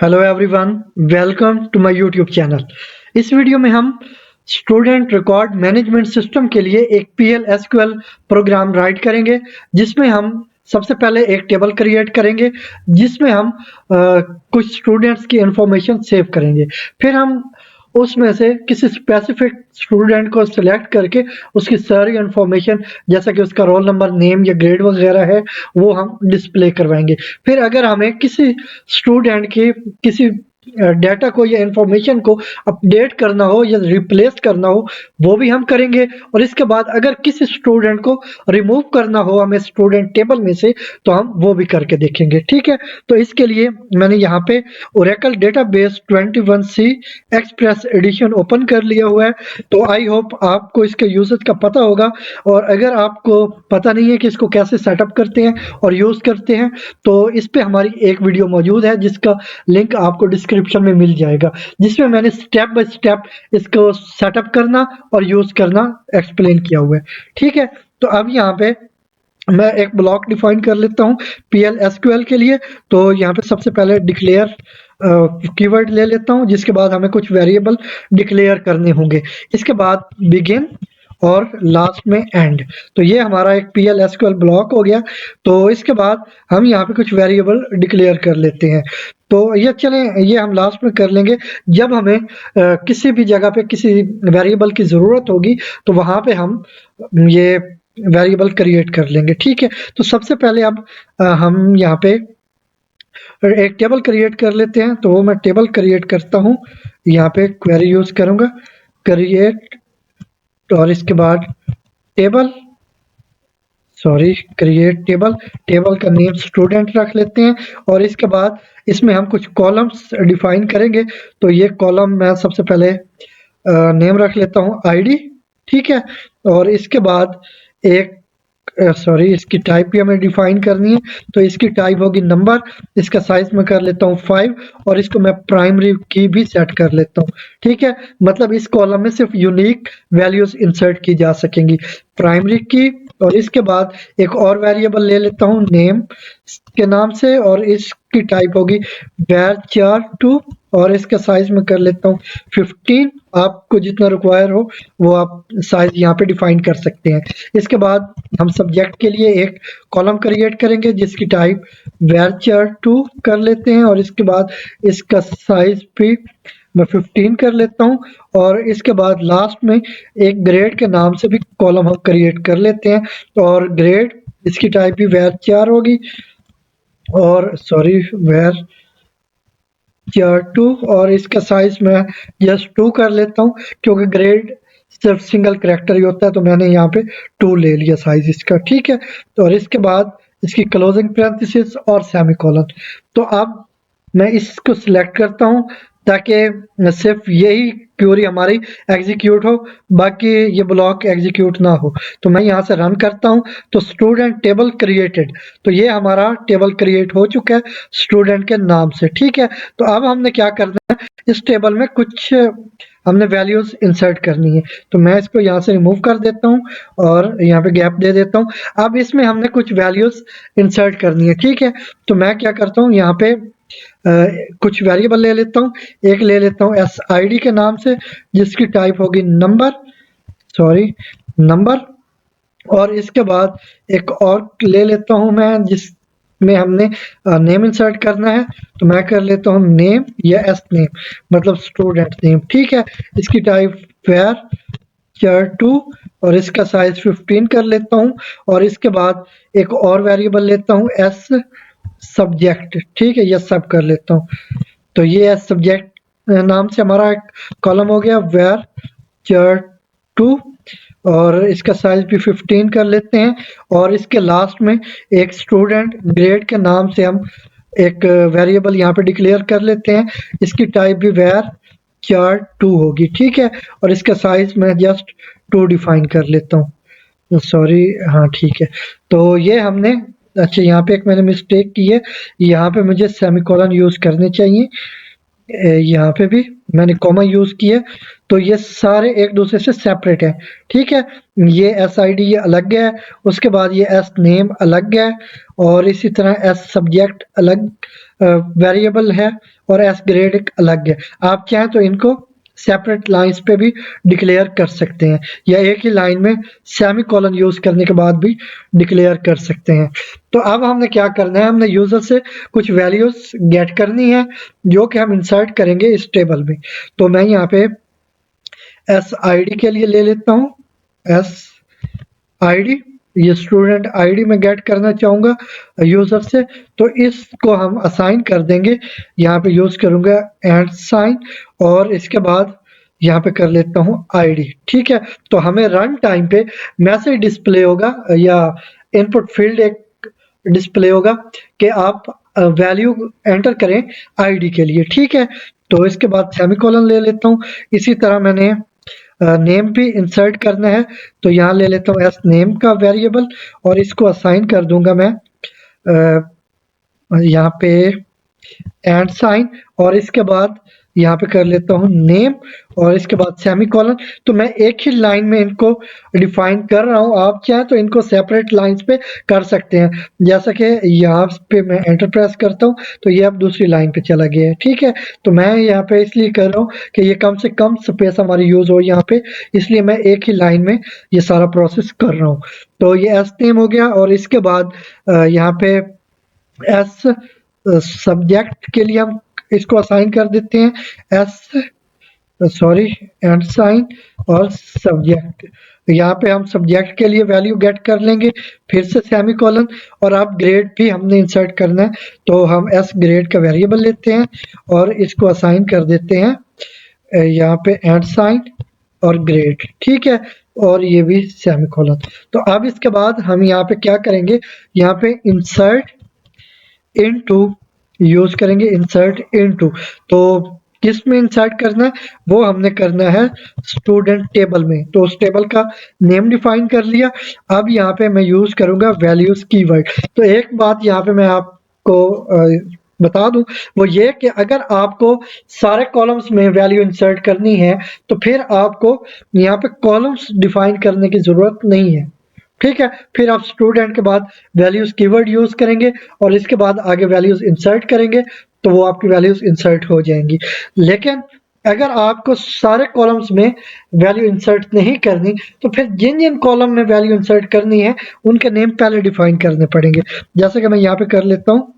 Hello everyone, welcome to my YouTube channel. इस video में हम स्टूडेंट रिकॉर्ड मैनेजमेंट सिस्टम के लिए एक पीएल एसक्यूएल प्रोग्राम राइट करेंगे, जिसमें हम सबसे पहले एक टेबल क्रिएट करेंगे जिसमें हम कुछ स्टूडेंट्स की इंफॉर्मेशन सेव करेंगे। फिर हम उसमें से किसी स्पेसिफिक स्टूडेंट को सिलेक्ट करके उसकी सारी इंफॉर्मेशन, जैसा कि उसका रोल नंबर, नेम या ग्रेड वगैरह है, वो हम डिस्प्ले करवाएंगे। फिर अगर हमें किसी स्टूडेंट की किसी डाटा को या इंफॉर्मेशन को अपडेट करना हो या रिप्लेस करना हो, वो भी हम करेंगे। और इसके बाद अगर किसी स्टूडेंट को रिमूव करना हो हमें स्टूडेंट टेबल में से, तो हम वो भी करके देखेंगे। ठीक है, तो इसके लिए मैंने यहाँ पे Oracle database 21C express edition open कर लिया हुआ है। तो आई होप आपको इसके यूजेस का पता होगा, और अगर आपको पता नहीं है कि इसको कैसे सेटअप करते हैं और यूज करते हैं, तो इस पे हमारी एक वीडियो मौजूद है जिसका लिंक आपको डिस्क्रिप्शन में मिल जाएगा, जिसमें मैंने स्टेप बाय स्टेप इसको सेटअप करना और यूज करना एक्सप्लेन किया हुआ है। ठीक है, तो अब यहाँ पे मैं एक ब्लॉक डिफाइन कर लेता हूँ पीएल एसक्यूएल के लिए। तो यहाँ पे सबसे पहले डिक्लेयर कीवर्ड ले लेता हूँ, जिसके बाद हमें कुछ वेरिएबल डिक्लेयर करने होंगे। इसके बाद बिगिन और लास्ट में एंड। तो ये हमारा एक पीएल एसक्यूएल ब्लॉक हो गया। तो इसके बाद हम यहाँ पे कुछ वेरिएबल डिक्लेयर कर लेते हैं। तो ये हम लास्ट में कर लेंगे जब हमें किसी भी जगह पे किसी वेरिएबल की ज़रूरत होगी, तो वहाँ पे हम ये वेरिएबल क्रिएट कर लेंगे। ठीक है, तो सबसे पहले अब हम यहाँ पे एक टेबल क्रिएट कर लेते हैं। तो वो मैं टेबल क्रिएट करता हूँ, यहाँ पे क्वेरी यूज करूँगा, क्रिएट, और इसके बाद टेबल, क्रिएट टेबल। टेबल का नेम स्टूडेंट रख लेते हैं, और इसके बाद इसमें हम कुछ कॉलम्स डिफाइन करेंगे। तो ये कॉलम मैं सबसे पहले नेम रख लेता हूँ आईडी। ठीक है, और इसके बाद एक इसकी टाइप भी हमें डिफाइन करनी है। तो इसकी टाइप होगी नंबर, इसका साइज मैं कर लेता हूँ 5, और इसको मैं प्राइमरी की भी सेट कर लेता हूँ। ठीक है, मतलब इस कॉलम में सिर्फ यूनिक वैल्यूज इंसर्ट की जा सकेंगी, प्राइमरी की। और इसके बाद एक और वेरिएबल ले लेता हूँ नेम के नाम से, और इसकी टाइप होगी var2, और इसका साइज में कर लेता हूँ 15। आपको जितना रिक्वायर हो वो आप साइज यहाँ पे डिफाइन कर सकते हैं। इसके बाद हम सब्जेक्ट के लिए एक कॉलम क्रिएट करेंगे जिसकी टाइप var2 कर लेते हैं, और इसके बाद इसका साइज भी मैं 15 कर लेता हूँ। और इसके बाद लास्ट में एक ग्रेड के नाम से भी कॉलम हम क्रिएट कर लेते हैं, और ग्रेड इसकी टाइप भी var4 होगी, और var2, और इसका साइज मैं जस्ट 2 कर लेता हूँ, क्योंकि ग्रेड सिर्फ सिंगल कैरेक्टर ही होता है, तो मैंने यहाँ पे 2 ले लिया साइज इसका। ठीक है, तो और इसके बाद इसकी क्लोजिंग पैरेंथेसिस और सेमीकोलन। तो अब मैं इसको सिलेक्ट करता हूँ ताकि सिर्फ यही क्वेरी हमारी एग्जीक्यूट हो, बाकी ये ब्लॉक एग्जीक्यूट ना हो। तो मैं यहाँ से रन करता हूँ, तो स्टूडेंट टेबल क्रिएटेड, तो ये हमारा टेबल क्रिएट हो चुका है स्टूडेंट के नाम से। ठीक है, तो अब हमने क्या करना है, इस टेबल में कुछ हमने वैल्यूज इंसर्ट करनी है। तो मैं इसको यहाँ से रिमूव कर देता हूँ और यहाँ पे गैप दे देता हूँ। अब इसमें हमने कुछ वैल्यूज इंसर्ट करनी है। ठीक है, तो मैं क्या करता हूँ, यहाँ पे कुछ वेरिएबल ले लेता हूँ। एक ले लेता हूँ SID के नाम से, जिसकी टाइप होगी नंबर, और इसके बाद एक और ले लेता हूँ मैं जिसमें हमने नेम इंसर्ट करना है। तो मैं कर लेता हूँ नेम या एस नेम, मतलब स्टूडेंट नेम। ठीक है, इसकी टाइप var2, और इसका साइज 15 कर लेता हूँ। और इसके बाद एक और वेरिएबल लेता हूँ एस सब्जेक्ट। ठीक है, ये सब कर लेता हूँ। तो ये एस सब्जेक्ट नाम से हमारा एक कॉलम हो गया var2, और इसका साइज भी 15 कर लेते हैं। और इसके लास्ट में एक स्टूडेंट ग्रेड के नाम से हम एक वेरिएबल यहाँ पे डिक्लेयर कर लेते हैं, इसकी टाइप भी var2 होगी। ठीक है, और इसका साइज मैं जस्ट 2 डिफाइन कर लेता हूँ। हाँ ठीक है, तो ये हमने, अच्छा यहाँ पे एक मैंने मिस्टेक की है, यहाँ पे मुझे सेमीकोलन यूज करने चाहिए, यहाँ पे भी मैंने कॉमा यूज किया। तो ये सारे एक दूसरे से सेपरेट है। ठीक है, ये SID ये अलग है, उसके बाद ये S नेम अलग है, और इसी तरह S सब्जेक्ट अलग वेरिएबल है, और एस ग्रेड एक अलग है। आप चाहें तो इनको सेपरेट लाइंस पे भी डिक्लेयर कर सकते हैं या एक ही लाइन में सेमीकोलन यूज करने के बाद भी डिक्लेयर कर सकते हैं। तो अब हमने क्या करना है, हमने यूजर से कुछ वैल्यूज गेट करनी है जो कि हम इंसर्ट करेंगे इस टेबल में। तो मैं यहाँ पे एस आई के लिए ले लेता हूँ, एस आई, ये स्टूडेंट आईडी में गेट करना चाहूँगा यूज़र से, तो इसको हम असाइन कर देंगे। यहाँ पे यूज़ करूँगा एंड साइन और इसके बाद यहाँ पे कर लेता हूँ आईडी। ठीक है, तो हमें रन टाइम पे मैसेज डिस्प्ले होगा या इनपुट फील्ड एक डिस्प्ले होगा कि आप वैल्यू एंटर करें आईडी के लिए। ठीक है, तो इसके बाद सेमीकोलन ले लेता हूँ। इसी तरह मैंने नेम भी इंसर्ट करना है, तो यहाँ ले लेता हूँ एस नेम का वेरिएबल और इसको असाइन कर दूंगा मैं यहाँ पे एंड साइन और इसके बाद यहाँ पे कर लेता हूँ नेम और इसके बाद सेमीकोलन। तो मैं एक ही लाइन में इनको डिफाइन कर रहा हूँ, आप चाहें तो इनको सेपरेट लाइंस पे कर सकते हैं। जैसा कि यहाँ पे मैं एंटर प्रेस करता हूँ तो ये अब दूसरी लाइन पे चला गया है। ठीक है, तो मैं यहाँ पे इसलिए कर रहा हूँ कि ये कम से कम स्पेस हमारी यूज हो यहाँ पे, इसलिए मैं एक ही लाइन में ये सारा प्रोसेस कर रहा हूँ। तो ये एस नेम हो गया और इसके बाद यहाँ पे एस सब्जेक्ट के लिए हम इसको असाइन कर देते हैं एस सॉरी एंड साइन और सब्जेक्ट। यहाँ पे हम सब्जेक्ट के लिए वैल्यू गेट कर लेंगे, फिर से सेमीकोलन और अब ग्रेड भी हमने इंसर्ट करना है, तो हम एस ग्रेड का वेरिएबल लेते हैं और इसको असाइन कर देते हैं यहाँ पे एंड साइन और ग्रेड। ठीक है, और ये भी सेमीकोलन। तो अब इसके बाद हम यहाँ पे क्या करेंगे, यहाँ पे इंसर्ट इनटू यूज करेंगे, इंसर्ट इनटू। तो किस में इंसर्ट करना है, वो हमने करना है स्टूडेंट टेबल में। तो उस टेबल का नेम डिफाइन कर लिया। अब यहाँ पे मैं यूज करूंगा वैल्यूज कीवर्ड। तो एक बात यहाँ पे मैं आपको बता दूं, वो ये कि अगर आपको सारे कॉलम्स में वैल्यू इंसर्ट करनी है तो फिर आपको यहाँ पे कॉलम्स डिफाइन करने की जरूरत नहीं है। ठीक है, फिर आप स्टूडेंट के बाद वैल्यूज कीवर्ड यूज करेंगे और इसके बाद आगे वैल्यूज इंसर्ट करेंगे तो वो आपकी वैल्यूज इंसर्ट हो जाएंगी। लेकिन अगर आपको सारे कॉलम्स में वैल्यू इंसर्ट नहीं करनी तो फिर जिन जिन कॉलम में वैल्यू इंसर्ट करनी है उनके नेम पहले डिफाइन करने पड़ेंगे। जैसे कि मैं यहाँ पे कर लेता हूँ,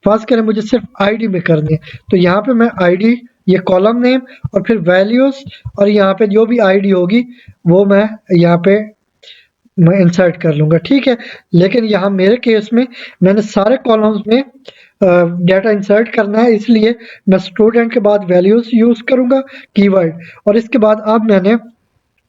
फर्ज करें मुझे सिर्फ आईडी में करनी है, तो यहाँ पे मैं आईडी ये कॉलम नेम और फिर वैल्यूज और यहाँ पे जो भी आईडी होगी वो मैं यहाँ पे मैं इंसर्ट कर लूंगा। ठीक है, लेकिन यहाँ मेरे केस में मैंने सारे कॉलम्स में डाटा इंसर्ट करना है, इसलिए मैं स्टूडेंट के बाद वैल्यूज यूज करूंगा कीवर्ड और इसके बाद अब मैंने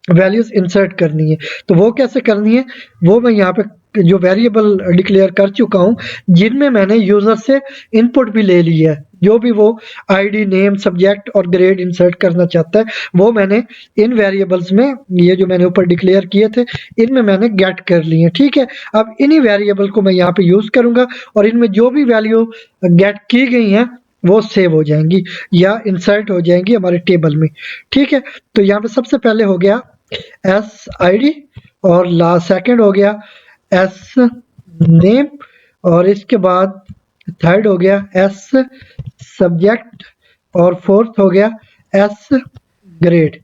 वैल्यूज इंसर्ट करनी है। तो वो कैसे करनी है, वो मैं यहाँ पे जो वेरिएबल डिक्लेयर कर चुका हूँ जिनमें मैंने यूजर से इनपुट भी ले लिया है, जो भी वो आईडी नेम सब्जेक्ट और ग्रेड इंसर्ट करना चाहता है वो मैंने इन वेरिएबल्स में, ये जो मैंने ऊपर डिक्लेयर किए थे इनमें मैंने गेट कर लिए। ठीक है, अब इन्हीं वेरिएबल को मैं यहाँ पे यूज करूंगा और इनमें जो भी वैल्यू गेट की गई हैं वो सेव हो जाएंगी या इंसर्ट हो जाएंगी हमारे टेबल में। ठीक है, तो यहाँ पे सबसे पहले हो गया एस आई और लास्ट सेकंड हो गया एस नेम और इसके बाद थर्ड हो गया एस सब्जेक्ट और फोर्थ हो गया एस ग्रेड।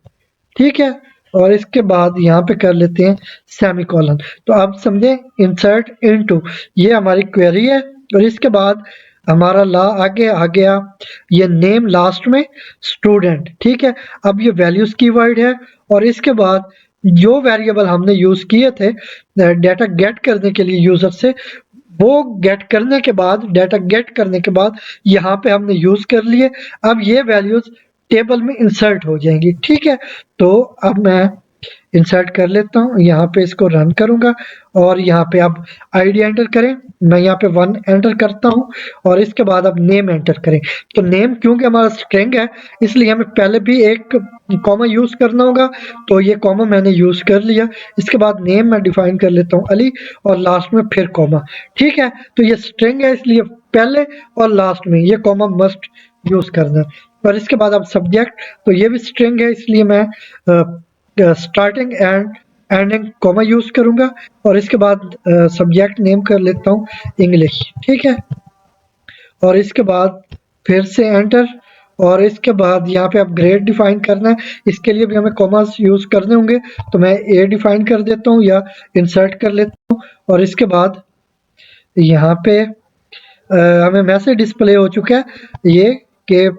ठीक है, और इसके बाद यहाँ पे कर लेते हैं सेमीकोलन। तो आप समझे इंसर्ट इनटू ये हमारी क्वेरी है और इसके बाद हमारा ला आगे आ गया ये नेम लास्ट में स्टूडेंट। ठीक है, अब ये वैल्यूज कीवर्ड है और इसके बाद जो वेरिएबल हमने यूज किए थे डाटा गेट करने के लिए यूजर से, वो गेट करने के बाद डाटा गेट करने के बाद यहाँ पे हमने यूज कर लिए। अब ये वैल्यूज टेबल में इंसर्ट हो जाएंगी। ठीक है, तो अब मैं इंसर्ट कर लेता हूँ, यहाँ पे इसको रन करूंगा और यहाँ पे अब आईडी एंटर करें, मैं यहाँ पे 1 एंटर करता हूँ और इसके बाद अब नेम एंटर करें। तो नेम क्योंकि हमारा स्ट्रिंग है इसलिए हमें पहले भी एक कॉमा यूज करना होगा, तो ये कॉमा मैंने यूज कर लिया। इसके बाद नेम मैं डिफाइन कर लेता हूँ अली और लास्ट में फिर कॉमा। ठीक है, तो ये स्ट्रिंग है इसलिए पहले और लास्ट में ये कॉमा मस्ट यूज करना है। और इसके बाद अब सब्जेक्ट, तो ये भी स्ट्रिंग है इसलिए मैं starting and ending comma use करूंगा और इसके बाद सब्जेक्ट नेम कर लेता हूँ इंग्लिश। ठीक है, और इसके बाद फिर से एंटर, और इसके बाद यहाँ पे आप ग्रेड डिफाइन करना है। इसके लिए भी हमें कॉमास यूज करने होंगे, तो मैं ए डिफाइन कर देता हूँ या इंसर्ट कर लेता हूँ। और इसके बाद यहाँ पे हमें मैसेज डिस्प्ले हो चुका है ये कि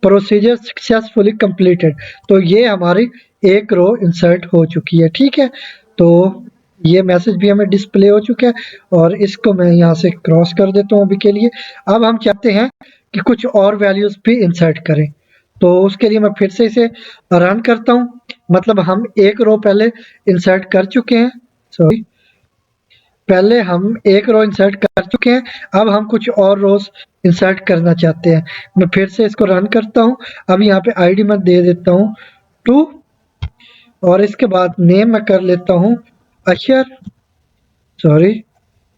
प्रोसीजर सक्सेसफुली कंप्लीटेड। तो ये हमारी एक रो इंसर्ट हो चुकी है, ठीक है। तो ये मैसेज भी हमें डिस्प्ले हो चुका है, और इसको मैं यहाँ से क्रॉस कर देता हूँ अभी के लिए। अब हम चाहते हैं कि कुछ और वैल्यूज भी इंसर्ट करें, तो उसके लिए मैं फिर से इसे रन करता हूँ। मतलब हम एक रो पहले इंसर्ट कर चुके हैं, सॉरी, पहले हम एक रो इंसर्ट कर चुके हैं, अब हम कुछ और रोज इंसर्ट करना चाहते हैं। मैं फिर से इसको रन करता हूँ। अब यहाँ पे आईडी मैं दे देता हूँ 2, और इसके बाद नेम मैं कर लेता हूँ अशर, सॉरी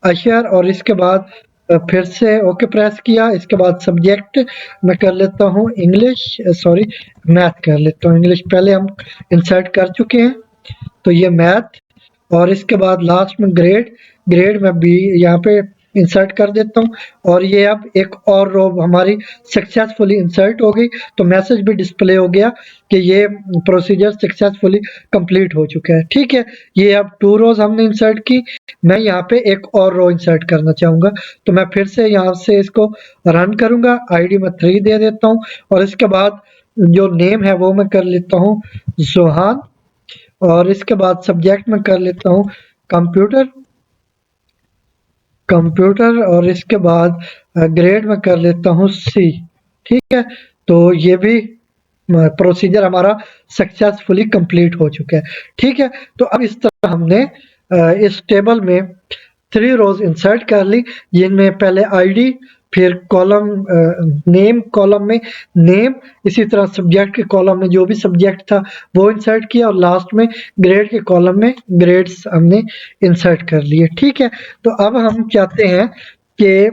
अशर, और इसके बाद फिर से ओके प्रेस किया। इसके बाद सब्जेक्ट मैं कर लेता हूँ इंग्लिश, सॉरी मैथ कर लेता हूँ। इंग्लिश पहले हम इंसर्ट कर चुके हैं, तो ये मैथ। और इसके बाद लास्ट में ग्रेड, ग्रेड में भी यहाँ पे इंसर्ट कर देता हूँ, और ये अब एक और रो हमारी सक्सेसफुली इंसर्ट हो गई। तो मैसेज भी डिस्प्ले हो गया कि ये प्रोसीजर सक्सेसफुली कंप्लीट हो चुका है, ठीक है। ये अब 2 रोज हमने इंसर्ट की। मैं यहाँ पे एक और रो इंसर्ट करना चाहूँगा, तो मैं फिर से यहाँ से इसको रन करूँगा। आईडी में 3 दे देता हूँ, और इसके बाद जो नेम है वो मैं कर लेता हूँ जोहान, और इसके बाद सब्जेक्ट में कर लेता हूँ कंप्यूटर, कंप्यूटर, और इसके बाद ग्रेड में कर लेता हूँ सी, ठीक है। तो ये भी प्रोसीजर हमारा सक्सेसफुली कंप्लीट हो चुका है, ठीक है। तो अब इस तरह हमने इस टेबल में 3 रोज इंसर्ट कर ली, जिनमें पहले आईडी, फिर कॉलम नेम, कॉलम में नेम, इसी तरह सब्जेक्ट के कॉलम में जो भी सब्जेक्ट था वो इंसर्ट किया, और लास्ट में ग्रेड के कॉलम में ग्रेड्स हमने इंसर्ट कर लिए, ठीक है। तो अब हम चाहते हैं कि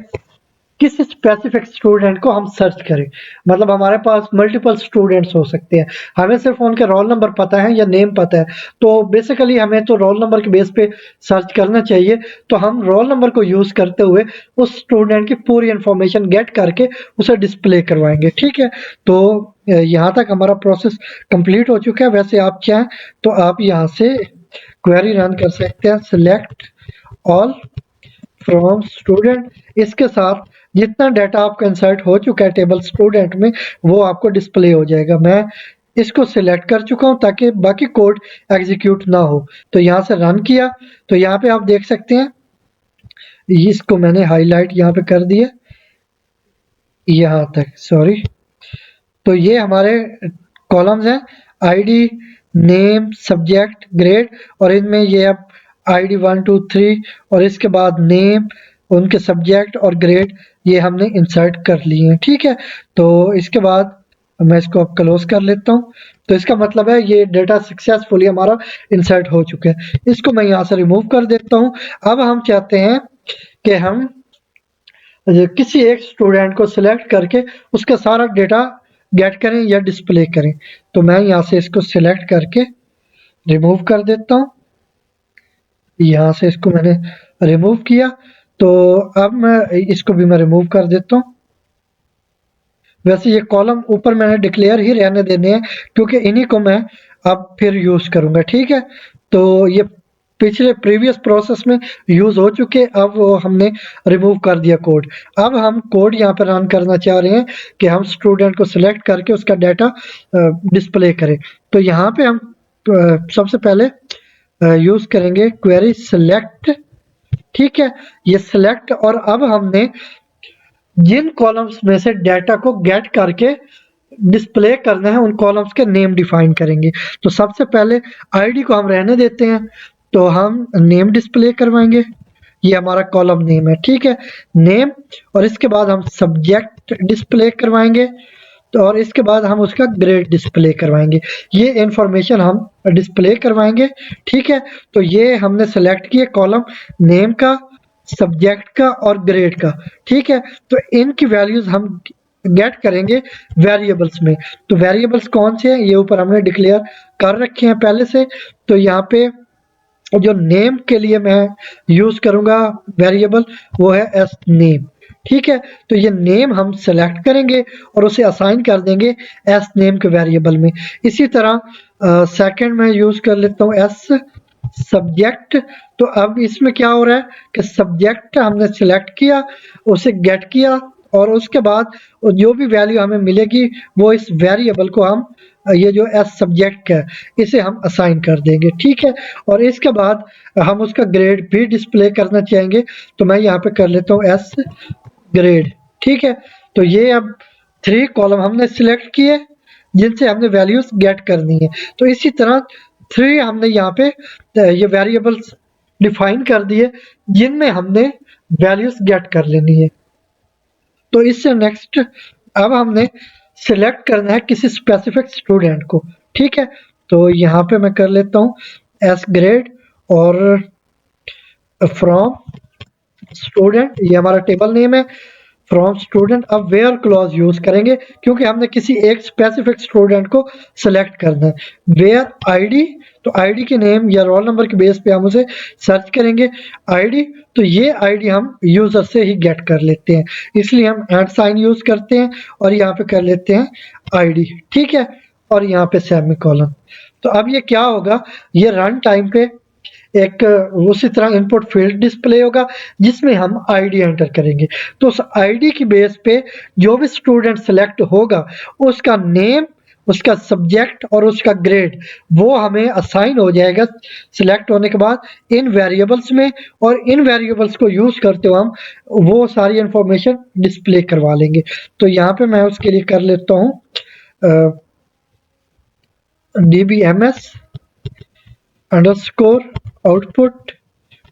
किस स्पेसिफिक स्टूडेंट को हम सर्च करें। मतलब हमारे पास मल्टीपल स्टूडेंट्स हो सकते हैं, हमें सिर्फ उनके रोल नंबर पता है या नेम पता है, तो बेसिकली हमें तो रोल नंबर के बेस पे सर्च करना चाहिए। तो हम रोल नंबर को यूज करते हुए उस स्टूडेंट की पूरी इंफॉर्मेशन गेट करके उसे डिस्प्ले करवाएंगे, ठीक है। तो यहाँ तक हमारा प्रोसेस कंप्लीट हो चुका है। वैसे आप चाहें तो आप यहाँ से क्वेरी रन कर सकते हैं, सिलेक्ट ऑल फ्रॉम स्टूडेंट। इसके साथ जितना डाटा आपका इंसर्ट हो चुका है टेबल स्टूडेंट में, वो आपको डिस्प्ले हो जाएगा। मैं इसको सिलेक्ट कर चुका हूं ताकि बाकी कोड एग्जीक्यूट ना हो। तो यहाँ से रन किया, तो यहाँ पे आप देख सकते हैं, इसको मैंने हाईलाइट यहाँ पे कर दिया, यहाँ तक, सॉरी। तो ये हमारे कॉलम्स हैं, आईडी, नेम, सब्जेक्ट, ग्रेड, और इनमें ये अब आईडी 1 2 3, और इसके बाद नेम, उनके सब्जेक्ट और ग्रेड ये हमने इंसर्ट कर लिए हैं, ठीक है। तो इसके बाद मैं इसको अब क्लोज कर लेता हूँ। तो इसका मतलब है ये डेटा सक्सेसफुली हमारा इंसर्ट हो चुका है। इसको मैं यहाँ से रिमूव कर देता हूँ। अब हम चाहते हैं कि हम किसी एक स्टूडेंट को सिलेक्ट करके उसका सारा डेटा गेट करें या डिस्प्ले करें। तो मैं यहाँ से इसको सिलेक्ट करके रिमूव कर देता हूँ। यहाँ से इसको मैंने रिमूव किया, तो अब मैं इसको भी मैं रिमूव कर देता हूँ। वैसे ये कॉलम ऊपर मैंने डिक्लेयर ही रहने देने हैं, क्योंकि इन्हीं को मैं अब फिर यूज करूंगा, ठीक है। तो ये पिछले प्रीवियस प्रोसेस में यूज हो चुके, अब वो हमने रिमूव कर दिया कोड। अब हम कोड यहाँ पर रन करना चाह रहे हैं कि हम स्टूडेंट को सिलेक्ट करके उसका डाटा डिस्प्ले करें। तो यहाँ पे हम सबसे पहले यूज करेंगे क्वेरी सिलेक्ट, ठीक है, ये सिलेक्ट। और अब हमने जिन कॉलम्स में से डाटा को गेट करके डिस्प्ले करना है, उन कॉलम्स के नेम डिफाइन करेंगे। तो सबसे पहले आईडी को हम रहने देते हैं, तो हम नेम डिस्प्ले करवाएंगे, ये हमारा कॉलम नेम है, ठीक है, नेम। और इसके बाद हम सब्जेक्ट डिस्प्ले करवाएंगे, तो और इसके बाद हम उसका ग्रेड डिस्प्ले करवाएंगे, ये इंफॉर्मेशन हम डिस्प्ले करवाएंगे, ठीक है। तो ये हमने सेलेक्ट किया कॉलम नेम का, सब्जेक्ट का और ग्रेड का, ठीक है। तो इनकी वैल्यूज हम गेट करेंगे वेरिएबल्स में। तो वेरिएबल्स कौन से हैं, ये ऊपर हमने डिक्लेयर कर रखे हैं पहले से। तो यहाँ पे जो नेम के लिए मैं यूज करूंगा वेरिएबल, वो है एस नेम, ठीक है। तो ये नेम हम सेलेक्ट करेंगे और उसे असाइन कर देंगे एस नेम के वेरिएबल में। इसी तरह सेकंड में यूज कर लेता हूँ एस सब्जेक्ट। तो अब इसमें क्या हो रहा है कि सब्जेक्ट हमने सिलेक्ट किया, उसे गेट किया और उसके बाद जो भी वैल्यू हमें मिलेगी वो इस वेरिएबल को हम ये जो एस सब्जेक्ट है इसे हम असाइन कर देंगे। ठीक है। और इसके बाद हम उसका ग्रेड भी डिस्प्ले करना चाहेंगे, तो मैं यहाँ पे कर लेता हूँ एस ग्रेड। ठीक है। तो ये अब 3 कॉलम हमने सिलेक्ट किए जिनसे हमने वैल्यूज गेट करनी है। तो इसी तरह 3 हमने यहाँ पे ये वेरिएबल्स डिफाइन कर दिए जिनमें हमने वैल्यूज गेट कर लेनी है। तो इससे नेक्स्ट अब हमने सिलेक्ट करना है किसी स्पेसिफिक स्टूडेंट को। ठीक है। तो यहाँ पे मैं कर लेता हूँ एस ग्रेड और फ्रॉम स्टूडेंट, ये हमारा टेबल नेम है फ्रॉम स्टूडेंट। अब वेयर क्लॉज यूज करेंगे क्योंकि हमने किसी एक स्पेसिफिक स्टूडेंट को सिलेक्ट करना है। वेयर आईडी, तो आईडी के नेम या रोल नंबर के बेस पे हम उसे सर्च करेंगे आईडी। तो ये आईडी हम यूजर से ही गेट कर लेते हैं, इसलिए हम एंड साइन यूज करते हैं और यहाँ पे कर लेते हैं आईडी। ठीक है। और यहाँ पे सेमीकोलन। तो अब ये क्या होगा, ये रन टाइम पे एक उसी तरह इनपुट फील्ड डिस्प्ले होगा जिसमें हम आईडी एंटर करेंगे। तो उस आईडी की बेस पे जो भी स्टूडेंट सेलेक्ट होगा उसका नेम, उसका सब्जेक्ट और उसका ग्रेड वो हमें असाइन हो जाएगा सिलेक्ट होने के बाद इन वेरिएबल्स में, और इन वेरिएबल्स को यूज करते हुए हम वो सारी इंफॉर्मेशन डिस्प्ले करवा लेंगे। तो यहाँ पे मैं उसके लिए कर लेता हूँ dbms underscore output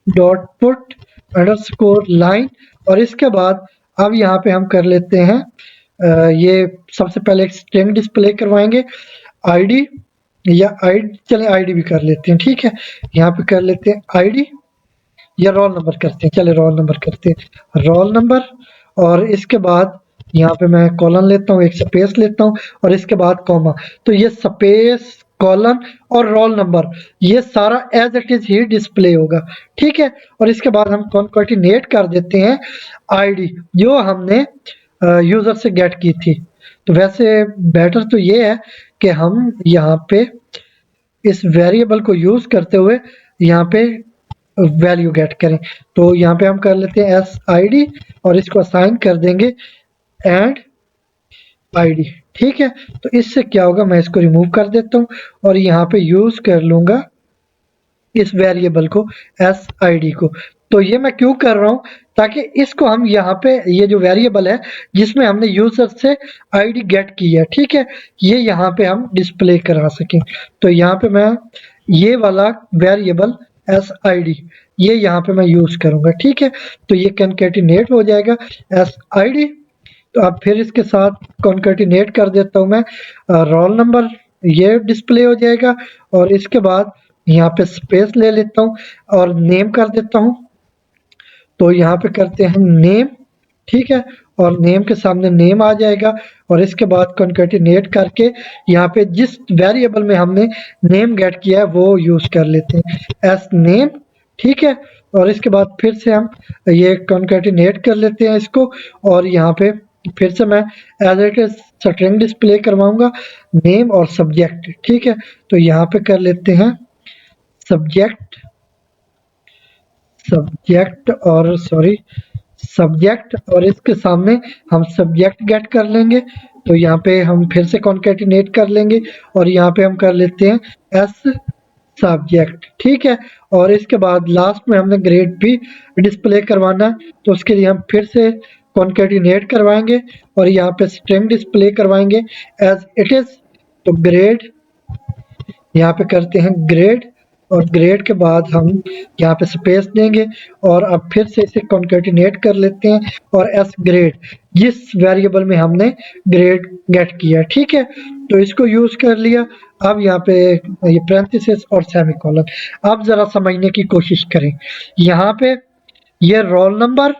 dot put underscore line. और इसके बाद अब यहाँ पे हम कर लेते हैं ये सबसे पहले एक स्ट्रिंग डिस्प्ले करवाएंगे आईडी, या आईडी, चले आईडी भी कर लेते हैं। ठीक है। यहाँ पे कर लेते हैं आईडी या रोल नंबर करते हैं, चले रोल नंबर करते हैं, रोल नंबर। और इसके बाद यहाँ पे मैं कॉलन लेता हूँ, एक स्पेस लेता हूँ और इसके बाद कॉमा। तो ये स्पेस कॉलन और रोल नंबर ये सारा एज इट इज ही डिस्प्ले होगा। ठीक है। और इसके बाद हम कॉन्कैटिनेट कर देते हैं आईडी जो हमने यूजर से गेट की थी। तो वैसे बेटर तो ये है कि हम यहाँ पे इस वेरिएबल को यूज करते हुए यहाँ पे वैल्यू गेट करें। तो यहाँ पे हम कर लेते हैं एस आईडी और इसको असाइन कर देंगे एंड आईडी। ठीक है। तो इससे क्या होगा, मैं इसको रिमूव कर देता हूँ और यहाँ पे यूज कर लूंगा इस वेरिएबल को एस आईडी को। तो ये मैं क्यों कर रहा हूँ, ताकि इसको हम यहाँ पे ये जो वेरिएबल है जिसमें हमने यूजर से आईडी गेट की है, ठीक है, ये यहाँ पे हम डिस्प्ले करा सकें। तो यहाँ पे मैं ये वाला वेरिएबल एस आईडी ये यहाँ पे मैं यूज करूंगा। ठीक है। तो ये कॉन्कैटिनेट हो जाएगा एस आईडी। तो अब फिर इसके साथ कॉन्कैटिनेट कर देता हूँ मैं रोल नंबर, ये डिस्प्ले हो जाएगा। और इसके बाद यहाँ पे स्पेस ले लेता हूँ और नेम कर देता हूँ। तो यहाँ पे करते हैं नेम। ठीक है। और नेम के सामने नेम आ जाएगा और इसके बाद कॉन्कैटिनेट करके यहाँ पे जिस वेरिएबल में हमने नेम गेट किया है वो यूज कर लेते हैं एस नेम। ठीक है। और इसके बाद फिर से हम ये कॉन्कैटिनेट कर लेते हैं इसको और यहाँ पे फिर से मैं as it is string display करवाऊंगा नेम और सब्जेक्ट। ठीक है। तो यहाँ पे कर लेते हैं सब्जेक्ट और इसके सामने हम सब्जेक्ट गेट कर लेंगे। तो यहाँ पे हम फिर से कॉन्कैटिनेट कर लेंगे और यहाँ पे हम कर लेते हैं एस सब्जेक्ट। ठीक है। और इसके बाद लास्ट में हमने ग्रेड भी डिस्प्ले करवाना है, तो उसके लिए हम फिर से कॉन्कैटिनेट करवाएंगे और यहाँ पे स्ट्रिंग डिस्प्ले करवाएंगे एज इट इज। तो ग्रेड यहाँ पे करते हैं ग्रेड और ग्रेड के बाद हम यहाँ पे स्पेस देंगे और अब फिर से इसे कॉन्कैटिनेट कर लेते हैं और एस ग्रेड जिस वेरिएबल में हमने ग्रेड गेट किया। ठीक है। तो इसको यूज कर लिया। अब यहाँ पे ये पैरेंथेसिस और सेमीकोलन। अब जरा समझने की कोशिश करें, यहाँ पे ये रोल नंबर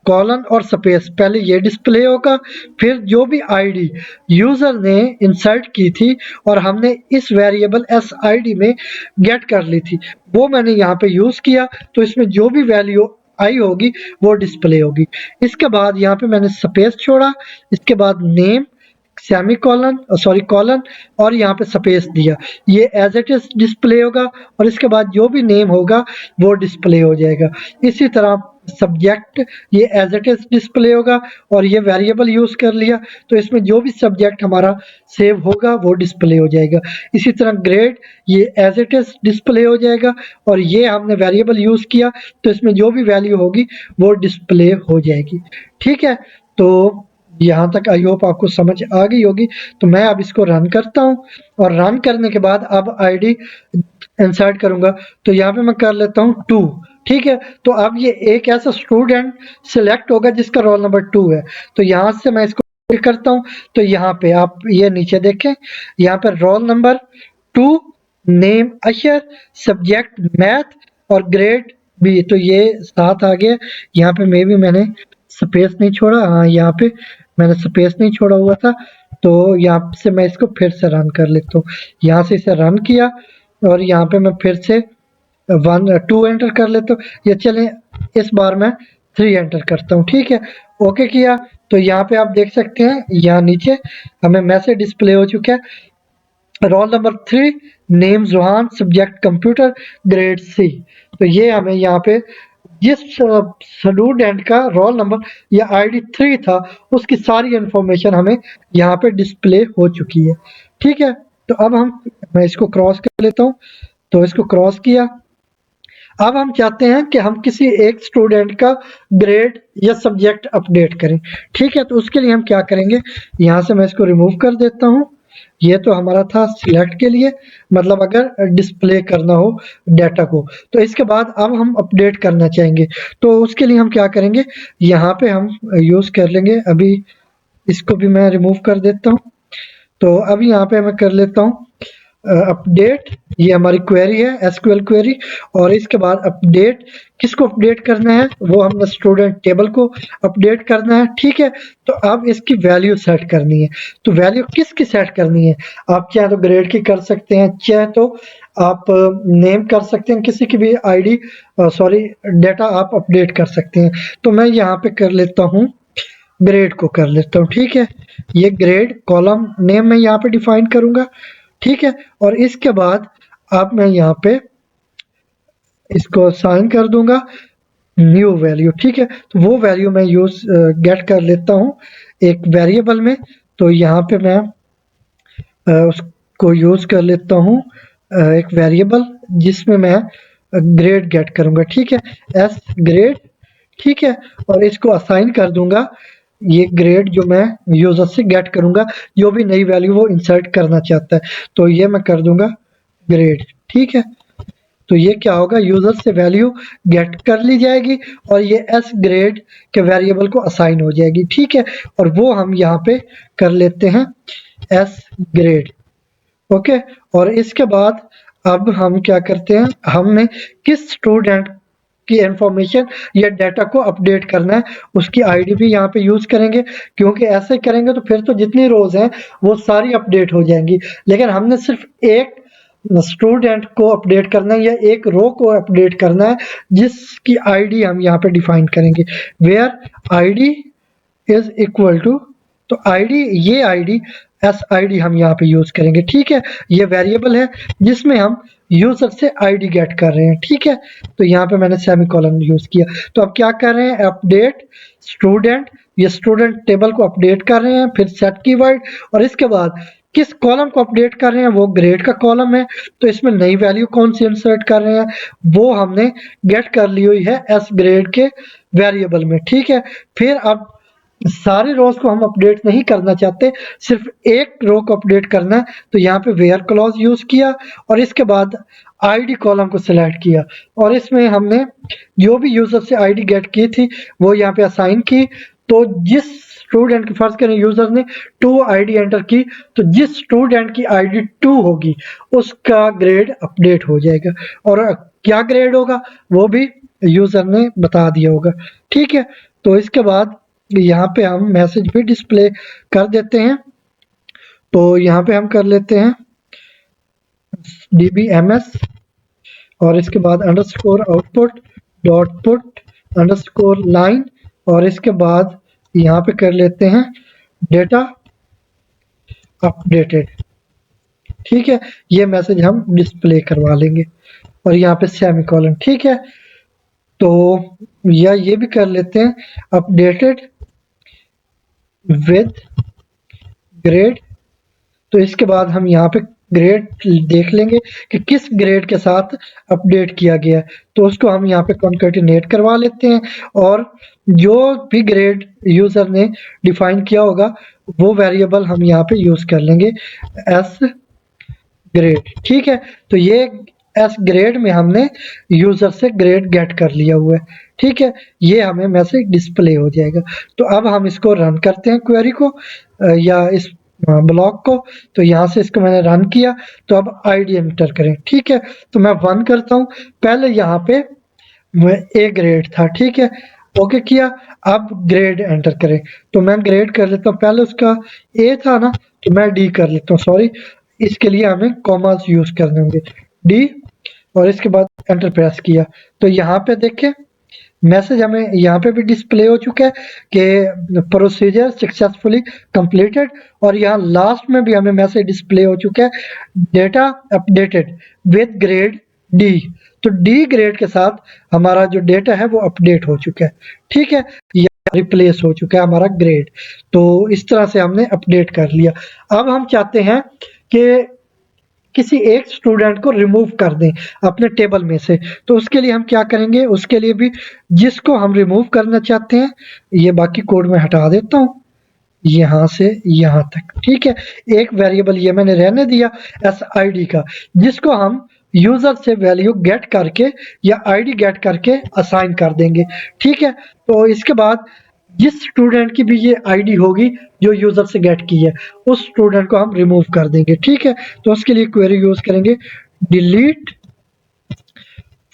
कॉलन और स्पेस पहले ये डिस्प्ले होगा, फिर जो भी आईडी यूजर ने इंसर्ट की थी और हमने इस वेरिएबल एस आईडी में गेट कर ली थी वो मैंने यहाँ पे यूज किया। तो इसमें जो भी वैल्यू आई होगी वो डिस्प्ले होगी। इसके बाद यहाँ पे मैंने स्पेस छोड़ा, इसके बाद name semi colon sorry colon और यहाँ पे स्पेस दिया, ये एज इट इज डिस्प्ले होगा और इसके बाद जो भी नेम होगा वो डिस्प्ले हो जाएगा। इसी तरह सब्जेक्ट ये एज इट इज डिस्प्ले होगा और ये वेरिएबल यूज कर लिया तो इसमें जो भी सब्जेक्ट हमारा सेव होगा वो डिस्प्ले हो जाएगा। इसी तरह ग्रेड ये एज इट इज डिस्प्ले हो जाएगा और ये हमने वेरिएबल यूज किया तो इसमें जो भी वैल्यू होगी वो डिस्प्ले हो जाएगी। ठीक है, तो यहाँ तक आई होप आपको समझ आ गई होगी। तो मैं अब इसको रन करता हूँ और रन करने के बाद अब आईडी इंसर्ट करूंगा तो यहाँ पे मैं कर लेता हूँ 2। ठीक है, तो अब ये एक ऐसा स्टूडेंट सिलेक्ट होगा जिसका रोल नंबर 2 है। तो यहाँ से मैं इसको क्लिक करता हूँ तो यहाँ पे आप ये नीचे देखें, यहाँ पे रोल नंबर 2, नेम अशर, सब्जेक्ट मैथ और ग्रेड भी, तो ये साथ आ गया। यहाँ पे मे भी मैंने स्पेस नहीं छोड़ा, हाँ यहाँ पे मैंने स्पेस नहीं छोड़ा हुआ था। तो यहाँ से मैं इसको फिर से रन कर लेता हूँ, यहाँ से इसे रन किया और यहाँ पे मैं फिर से 2 एंटर कर लेता हूँ। ये चलें इस बार मैं 3 एंटर करता हूँ। ठीक है, ओके किया तो यहाँ पे आप देख सकते हैं यहाँ नीचे हमें मैसेज डिस्प्ले हो चुका है, roll number 3, name जुहान, subject computer, grade C. तो ये हमें यहाँ पे जिस स्टूडेंट का रोल नंबर या आईडी 3 था उसकी सारी इंफॉर्मेशन हमें यहाँ पे डिस्प्ले हो चुकी है। ठीक है, तो अब मैं इसको क्रॉस कर लेता हूँ, तो इसको क्रॉस किया। अब हम चाहते हैं कि हम किसी एक स्टूडेंट का ग्रेड या सब्जेक्ट अपडेट करें। ठीक है, तो उसके लिए हम क्या करेंगे, यहाँ से मैं इसको रिमूव कर देता हूँ। ये तो हमारा था सिलेक्ट के लिए, मतलब अगर डिस्प्ले करना हो डाटा को। तो इसके बाद अब हम अपडेट करना चाहेंगे तो उसके लिए हम क्या करेंगे, यहाँ पे हम यूज कर लेंगे, अभी इसको भी मैं रिमूव कर देता हूँ। तो अभी यहाँ पे मैं कर लेता हूँ अपडेट, ये हमारी क्वेरी है एसक्यूएल क्वेरी, और इसके बाद अपडेट किसको अपडेट करना है, वो हमने स्टूडेंट टेबल को अपडेट करना है। ठीक है, तो अब इसकी वैल्यू सेट करनी है। तो वैल्यू किसकी सेट करनी है, आप चाहे तो ग्रेड की कर सकते हैं, चाहे तो आप नेम कर सकते हैं, किसी की भी आईडी सॉरी डाटा आप अपडेट कर सकते हैं। तो मैं यहाँ पे कर लेता हूँ ग्रेड को कर लेता हूँ। ठीक है, ये ग्रेड कॉलम नेम मैं यहाँ पे डिफाइन करूंगा। ठीक है, और इसके बाद अब मैं यहाँ पे इसको साइन कर दूंगा न्यू वैल्यू। ठीक है, तो वो वैल्यू मैं यूज गेट कर लेता हूँ एक वेरिएबल में। तो यहाँ पे मैं उसको यूज कर लेता हूँ एक वेरिएबल जिसमें मैं ग्रेड गेट करूंगा। ठीक है, एस ग्रेड। ठीक है, और इसको असाइन कर दूंगा ये ग्रेड जो मैं यूजर से गेट करूंगा, जो भी नई वैल्यू वो इंसर्ट करना चाहता है, तो ये मैं कर दूंगा ग्रेड। ठीक है, तो ये क्या होगा, यूजर से वैल्यू गेट कर ली जाएगी और ये एस ग्रेड के वेरिएबल को असाइन हो जाएगी। ठीक है, और वो हम यहाँ पे कर लेते हैं एस ग्रेड। ओके, और इसके बाद अब हम क्या करते हैं, हमने किस स्टूडेंट की इंफॉर्मेशन या डाटा को अपडेट करना है उसकी आईडी भी यहाँ पे यूज करेंगे, क्योंकि ऐसे करेंगे तो फिर तो जितनी रोज हैं वो सारी अपडेट हो जाएंगी। लेकिन हमने सिर्फ एक स्टूडेंट को अपडेट करना है या एक रो को अपडेट करना है जिसकी आईडी हम यहाँ पे डिफाइन करेंगे, where ID is equal to, तो आईडी ये आईडी एस आईडी हम यहाँ पे यूज करेंगे। ठीक है, ये वेरिएबल है जिसमें हम यूजर से आईडी गेट कर रहे हैं। ठीक है, तो यहाँ पे मैंने सेमीकोलन यूज किया। तो अब क्या कर रहे हैं, अपडेट स्टूडेंट, ये स्टूडेंट टेबल को अपडेट कर रहे हैं, फिर सेट कीवर्ड, और इसके बाद किस कॉलम को अपडेट कर रहे हैं, वो ग्रेड का कॉलम है। तो इसमें नई वैल्यू कौन सी इंसर्ट कर रहे हैं, वो हमने गेट कर ली हुई है एस ग्रेड के वेरिएबल में। ठीक है, फिर अब सारे रोज को हम अपडेट नहीं करना चाहते, सिर्फ एक रो को अपडेट करना है, तो यहाँ पे वेयर क्लॉज यूज किया और इसके बाद आईडी कॉलम को सिलेक्ट किया और इसमें हमने जो भी यूजर से आईडी गेट की थी वो यहाँ पे असाइन की। तो जिस स्टूडेंट की, फर्ज करें यूजर ने 2 आईडी एंटर की, तो जिस स्टूडेंट की आईडी 2 होगी उसका ग्रेड अपडेट हो जाएगा, और क्या ग्रेड होगा वो भी यूजर ने बता दिया होगा। ठीक है, तो इसके बाद यहाँ पे हम मैसेज भी डिस्प्ले कर देते हैं। तो यहाँ पे हम कर लेते हैं dbms और इसके बाद underscore output dot put underscore line और इसके बाद यहाँ पे कर लेते हैं डेटा अपडेटेड। ठीक है, ये मैसेज हम डिस्प्ले करवा लेंगे और यहाँ पे सेमीकोलन। ठीक है, तो या ये भी कर लेते हैं अपडेटेड विद ग्रेड। तो इसके बाद हम यहाँ पे ग्रेड देख लेंगे कि किस ग्रेड के साथ अपडेट किया गया है, तो उसको हम यहाँ पे कॉन्केटिनेट करवा लेते हैं और जो भी ग्रेड यूजर ने डिफाइन किया होगा वो वेरिएबल हम यहाँ पे यूज कर लेंगे एस ग्रेड। ठीक है, तो ये एस ग्रेड में हमने यूजर से ग्रेड गेट कर लिया हुआ है। ठीक है, ये हमें मैसेज डिस्प्ले हो जाएगा। तो अब हम इसको रन करते हैं क्वेरी को या इस ब्लॉक को। तो यहाँ से इसको मैंने रन किया, तो अब आईडी एंटर करें। ठीक है, तो मैं 1 करता हूँ। पहले यहाँ पे ए ग्रेड था। ठीक है, ओके किया, अब ग्रेड एंटर करें। तो मैं ग्रेड कर लेता हूँ, पहले उसका ए था ना, तो मैं डी कर लेता हूँ। सॉरी, इसके लिए हमें कॉमास यूज करने होंगे, डी, और इसके बाद एंटर प्रेस किया। तो यहाँ पे देखें मैसेज हमें यहाँ पे भी डिस्प्ले हो चुका है कि प्रोसीजर सक्सेसफुली कंप्लीटेड, और यहाँ लास्ट में भी हमें मैसेज डिस्प्ले हो चुका है data updated with grade D. तो डी ग्रेड के साथ हमारा जो डेटा है वो अपडेट हो चुका है। ठीक है, या रिप्लेस हो चुका है हमारा ग्रेड। तो इस तरह से हमने अपडेट कर लिया। अब हम चाहते हैं कि किसी एक स्टूडेंट को रिमूव कर दें अपने टेबल में से। तो उसके लिए हम क्या करेंगे, उसके लिए भी जिसको हम रिमूव करना चाहते हैं, ये बाकी कोड में हटा देता हूँ यहाँ से यहाँ तक। ठीक है, एक वेरिएबल ये मैंने रहने दिया एस आई डी का, जिसको हम यूजर से वैल्यू गेट करके या आईडी गेट करके असाइन कर देंगे। ठीक है, तो इसके बाद जिस स्टूडेंट की भी ये आईडी होगी जो यूजर से गेट की है, उस स्टूडेंट को हम रिमूव कर देंगे। ठीक है, तो उसके लिए क्वेरी यूज करेंगे डिलीट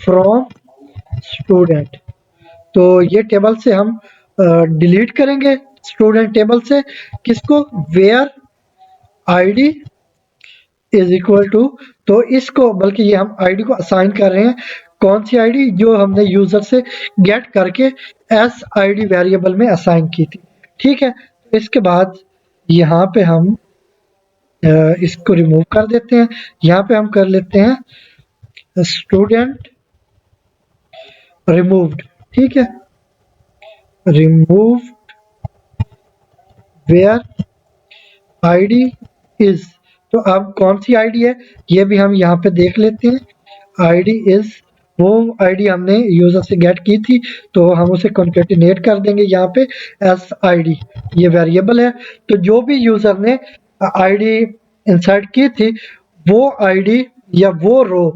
फ्रॉम स्टूडेंट। तो ये टेबल से हम डिलीट करेंगे स्टूडेंट टेबल से किसको, where ID is equal to, तो इसको, बल्कि ये हम आईडी को असाइन कर रहे हैं, कौन सी आईडी, जो हमने यूजर से गेट करके एस आईडी वेरिएबल में असाइन की थी। ठीक है, तो इसके बाद यहाँ पे हम इसको रिमूव कर देते हैं। यहाँ पे हम कर लेते हैं स्टूडेंट रिमूव्ड। ठीक है, रिमूव्ड वेयर आईडी इज, तो अब कौन सी आईडी है ये भी हम यहाँ पे देख लेते हैं। आईडी इज वो आईडी हमने यूजर से गेट की थी, तो हम उसे कॉन्केटिनेट कर देंगे यहाँ पे एस आईडी, ये वेरिएबल है। तो जो भी यूजर ने आईडी इंसर्ट की थी वो आईडी या वो रो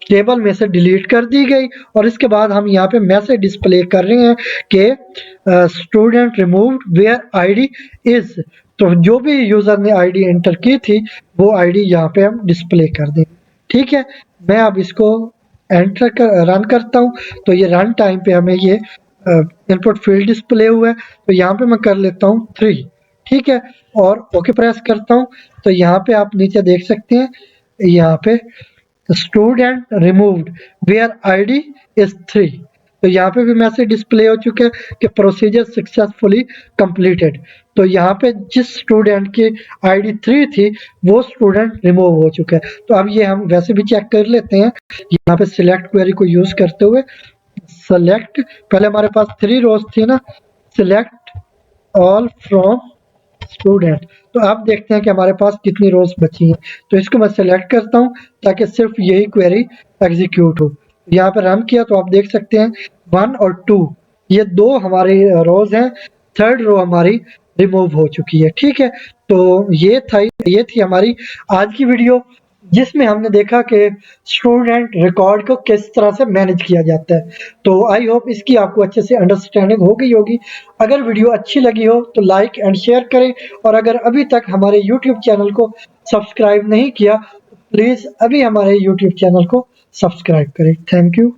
टेबल में से डिलीट कर दी गई, और इसके बाद हम यहाँ पे मैसेज डिस्प्ले कर रहे हैं कि student removed where ID is. तो जो भी यूजर ने आईडी एंटर की थी वो आईडी यहाँ पे हम डिस्प्ले कर दें। ठीक है, मैं अब इसको एंटर कर रन करता हूँ। तो ये रन टाइम पे हमें ये इनपुट फील्ड डिस्प्ले हुआ है। तो यहाँ पे मैं कर लेता हूँ 3। ठीक है, और ओके प्रेस करता हूँ। तो यहाँ पे आप नीचे देख सकते हैं, यहाँ पे student removed where ID is 3। तो यहाँ पे भी मैसेज डिस्प्ले हो चुका है कि प्रोसीजर सक्सेसफुली कंप्लीटेड। तो यहाँ पे जिस स्टूडेंट की आईडी 3 थी वो स्टूडेंट रिमूव हो चुका है। तो अब ये हम वैसे भी चेक कर लेते हैं, यहाँ पे सिलेक्ट क्वेरी को यूज करते हुए सेलेक्ट, पहले हमारे पास 3 रोज थी ना, सिलेक्ट ऑल फ्रॉम स्टूडेंट। तो आप देखते हैं कि हमारे पास कितनी रोज बची हैं। तो इसको मैं सेलेक्ट करता हूं ताकि सिर्फ यही क्वेरी एग्जीक्यूट हो। यहाँ पे रन किया तो आप देख सकते हैं 1 और 2 ये 2 हमारी रोज हैं, 3rd रो हमारी रिमूव हो चुकी है। ठीक है, तो ये थी हमारी आज की वीडियो, जिसमें हमने देखा कि स्टूडेंट रिकॉर्ड को किस तरह से मैनेज किया जाता है। तो आई होप इसकी आपको अच्छे से अंडरस्टैंडिंग हो गई होगी। अगर वीडियो अच्छी लगी हो तो लाइक एंड शेयर करें, और अगर अभी तक हमारे यूट्यूब चैनल को सब्सक्राइब नहीं किया तो प्लीज़ अभी हमारे यूट्यूब चैनल को सब्सक्राइब करें। Thank you.